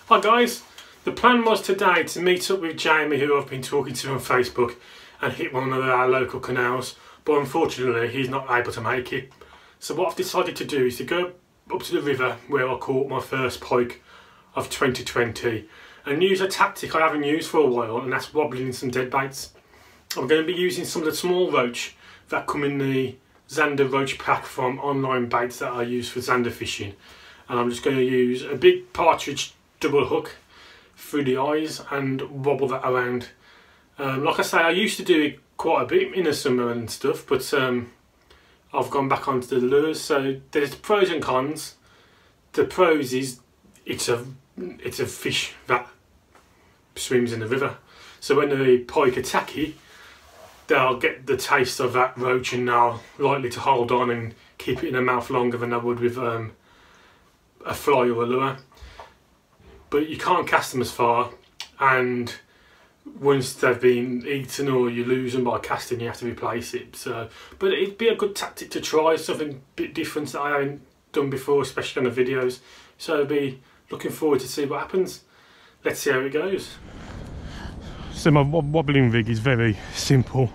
Hi guys, the plan was today to meet up with Jamie, who I've been talking to on Facebook, and hit one of our local canals, but unfortunately he's not able to make it. So what I've decided to do is to go up to the river where I caught my first pike of 2020 and use a tactic I haven't used for a while, and that's wobbling some dead baits. I'm going to be using some of the small roach that come in the Zander roach pack from Online Baits that I use for Zander fishing, and I'm just going to use a big partridge double hook through the eyes and wobble that around. Like I say, I used to do it quite a bit in the summer and stuff, but I've gone back onto the lures. So there's pros and cons. The pros is it's a fish that swims in the river, so when the pike attack it, they'll get the taste of that roach and they're likely to hold on and keep it in their mouth longer than they would with a fly or a lure. But you can't cast them as far, and once they've been eaten or you lose them by casting, you have to replace it. So, but it'd be a good tactic to try, something a bit different that I haven't done before, especially on the videos. So I'll be looking forward to see what happens. Let's see how it goes. So my wobbling rig is very simple.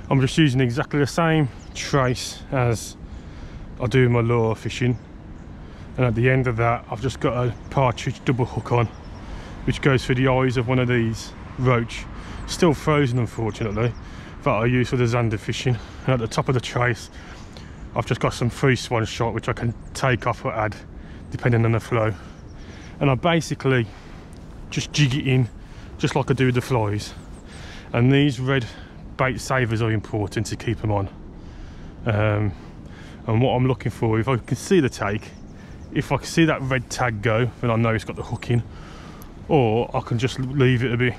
I'm just using exactly the same trace as I do my lure fishing, and at the end of that I've just got a partridge double hook on, which goes through the eyes of one of these roach, still frozen unfortunately, that I use for the Zander fishing. And at the top of the trace I've just got some free swan shot which I can take off or add depending on the flow, and I basically just jig it in just like I do with the flies. And these red bait savers are important to keep them on, and what I'm looking for, if I can see the take, if I can see that red tag go, then I know it's got the hook in, or I can just leave it a bit.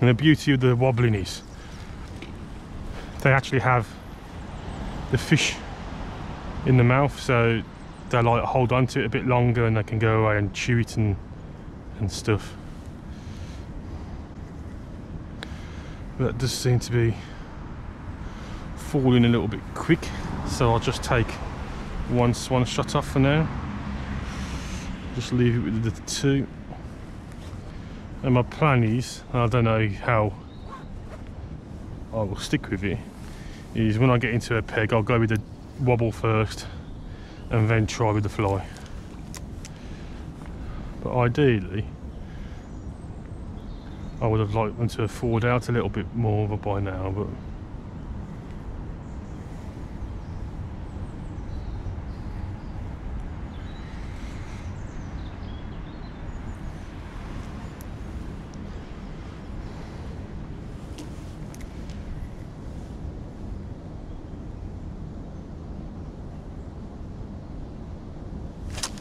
And the beauty of the wobbling is they actually have the fish in the mouth, so they like hold on to it a bit longer and they can go away and chew it and stuff. But that does seem to be falling a little bit quick, so I'll just take one swan shot off for now. Just leave it with the two. And my plan is, I don't know how I will stick with it, is when I get into a peg I'll go with the wobble first and then try with the fly. But ideally I would have liked them to have thawed out a little bit more by now, but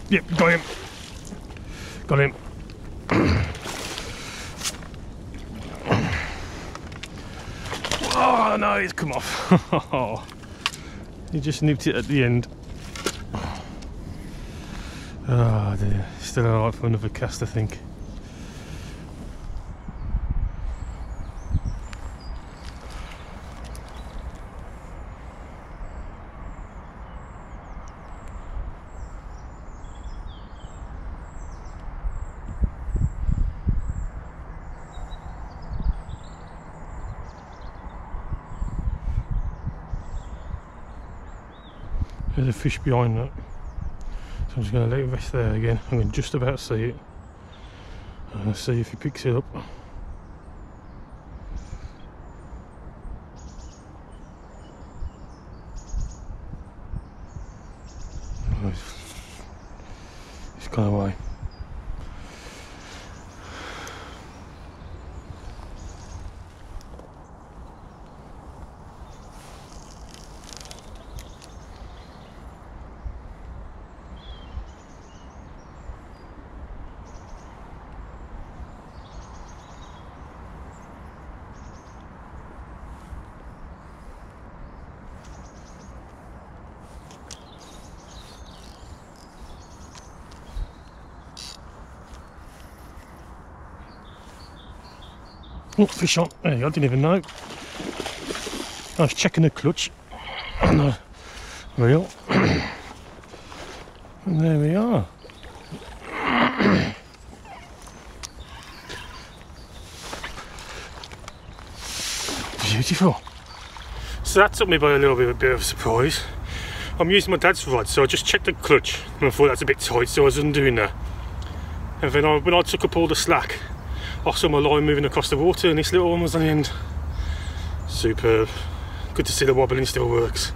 yep, got him. Got him. Oh no, it's come off. He just nipped it at the end. Oh dear, still alright for another cast, I think. There's a fish behind that, so I'm just going to let it rest there again. I can just about see it. I'm going to see if he picks it up. Oh, he's gone away. Oh, fish on. There you go, I didn't even know. I was checking the clutch on the reel. And there we are. beautiful. So that took me by a little bit of a surprise. I'm using my dad's rod, so I just checked the clutch and I thought that's a bit tight, so I was undoing that. And then when I took up all the slack, I saw my line moving across the water and this little one was on the end. Superb. Good to see the wobbling still works.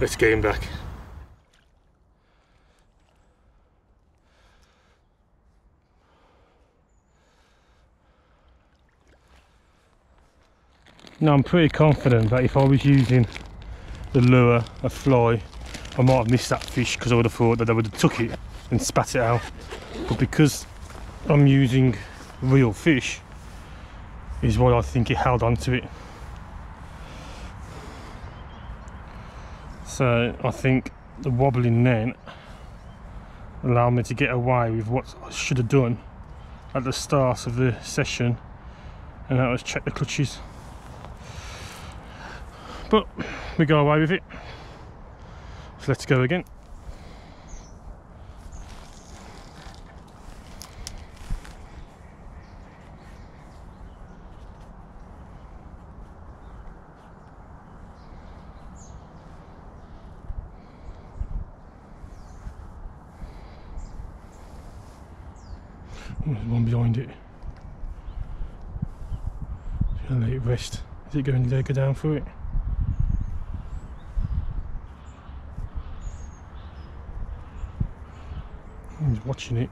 Let's get him back. Now I'm pretty confident that if I was using the lure, a fly, I might have missed that fish because I would have thought that they would have took it and spat it out. But because I'm using real fish, is why I think it held on to it. So I think the wobbling then allowed me to get away with what I should have done at the start of the session, and that was check the clutches. But we got away with it, so let's go again. There's one behind it. Just gonna let it rest. Is it going to go down for it? He's watching it.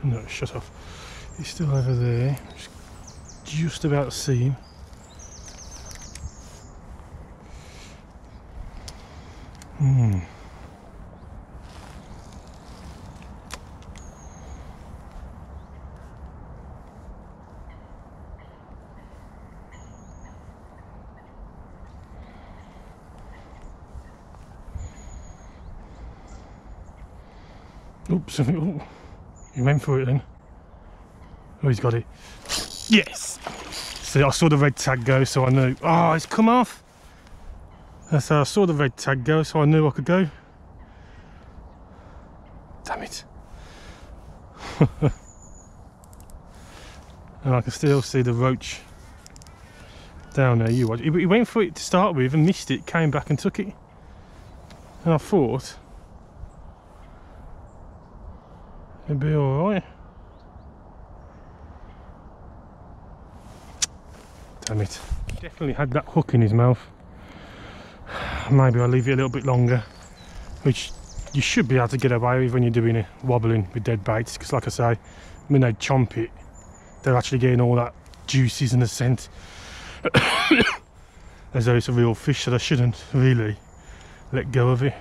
No, shut off. He's still over there. Just about to see him. Oops, oh, he went for it then. Oh, he's got it. Yes! See, I saw the red tag go, so I knew. Oh, it's come off! So I saw the red tag go, so I knew I could go. Damn it. And I can still see the roach down there. You watch. He went for it to start with and missed it, came back and took it. And I thought it'd be alright. Damn it. Definitely had that hook in his mouth. Maybe I'll leave it a little bit longer, which you should be able to get away with when you're doing it wobbling with dead baits, because like I say, when they chomp it, they're actually getting all that juices and the scent as though it's a real fish, so they shouldn't really let go of it.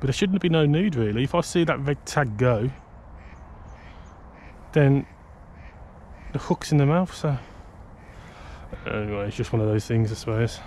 But there shouldn't be no need really. If I see that red tag go, then the hook's in the mouth, so anyway, it's just one of those things, I suppose.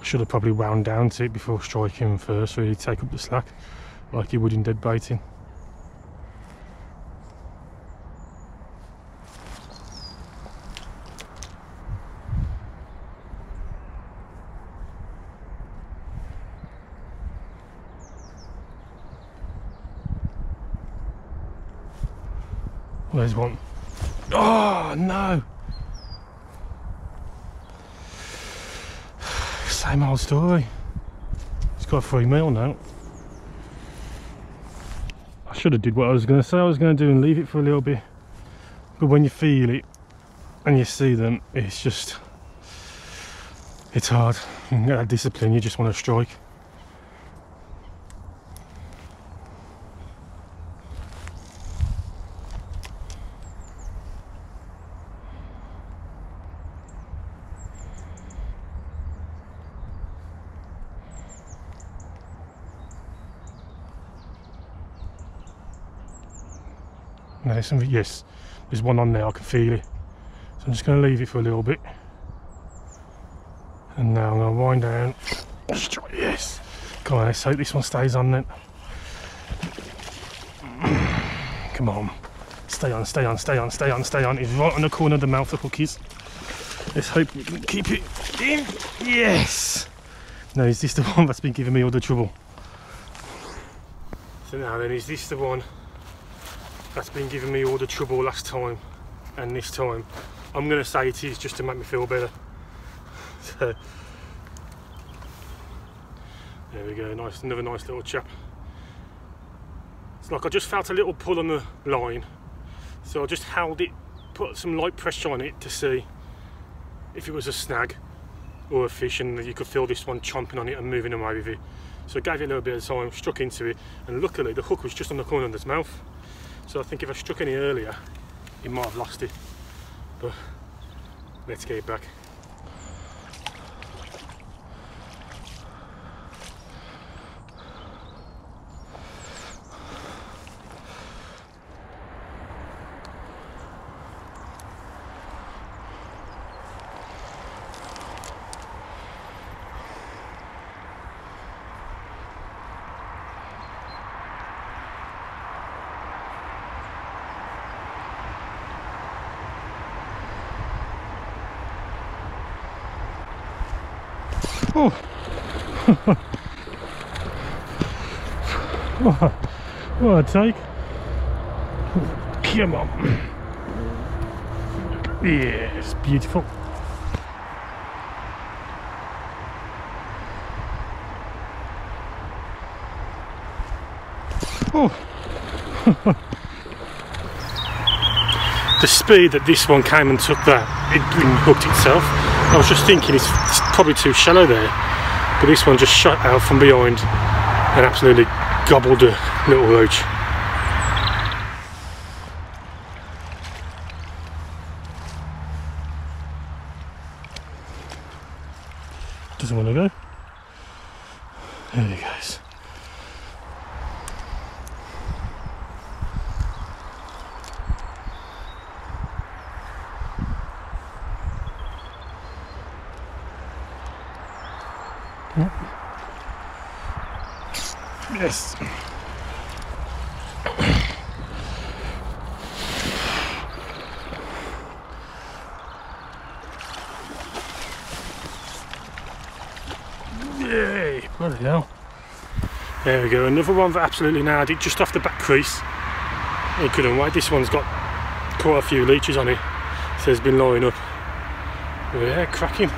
Should have probably wound down to it before striking him first, really take up the slack like you would in dead baiting. There's one. Oh no! Same old story. It's got 3 mil now. I should have did what I was going to say I was going to do and leave it for a little bit. But when you feel it and you see them, it's just, it's hard. You can get that discipline, you just want to strike. No, there's something, yes, there's one on there, I can feel it. So I'm just going to leave it for a little bit. And now I'm going to wind down. Yes. Come on, let's hope this one stays on then. Come on. Stay on, stay on, stay on, stay on, stay on. It's right on the corner of the mouth, the hookies. Let's hope we can keep it in. Yes! Now, is this the one that's been giving me all the trouble? So now then, is this the one that's been giving me all the trouble last time and this time? I'm going to say it is, just to make me feel better. So, there we go, nice, another nice little chap. It's like I just felt a little pull on the line, so I just held it, put some light pressure on it to see if it was a snag or a fish, and you could feel this one chomping on it and moving away with it. So I gave it a little bit of time, struck into it, and luckily the hook was just on the corner of its mouth. So I think if I struck any earlier, it might have lost it. But let's get it back. Oh. What a take. Come on. Yes, beautiful. Oh. The speed that this one came and took that, it hooked itself. I was just thinking it's probably too shallow there, but this one just shot out from behind and absolutely gobbled a little roach. Doesn't want to go. There he goes. Yes. Yay, bloody hell. There we go, another one that absolutely nailed it just off the back crease. I couldn't wait, this one's got quite a few leeches on it, so it's been lining up. Yeah, cracking.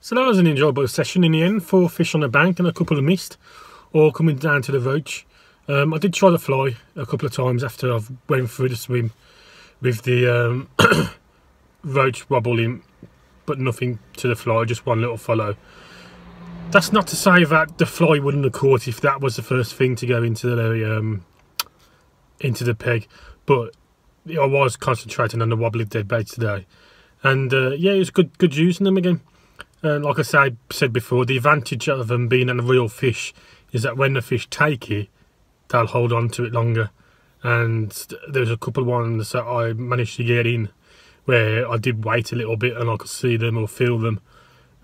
So that was an enjoyable session in the end. 4 fish on the bank and a couple of missed, all coming down to the roach. I did try the fly a couple of times after I've went through the swim with the roach wobbling, but nothing to the fly, just one little follow. That's not to say that the fly wouldn't have caught if that was the first thing to go into the peg, but I was concentrating on the wobbly deadbaits today, and yeah, it was good using them again. Like I said before, the advantage of them being a real fish is that when the fish take it, they'll hold on to it longer. And there's a couple of ones that I managed to get in where I did wait a little bit and I could see them or feel them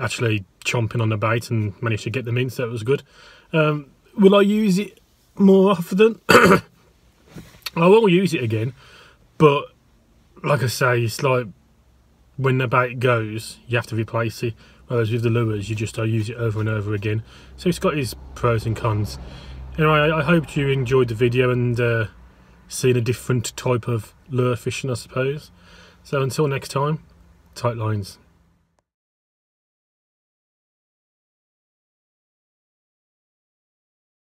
actually chomping on the bait and managed to get them in, so it was good. Will I use it more often? I will use it again, but like I say, it's like when the bait goes, you have to replace it. Whereas with the lures, you just use it over and over again. So it's got its pros and cons. Anyway, I hope you enjoyed the video and seen a different type of lure fishing, I suppose. So until next time, tight lines.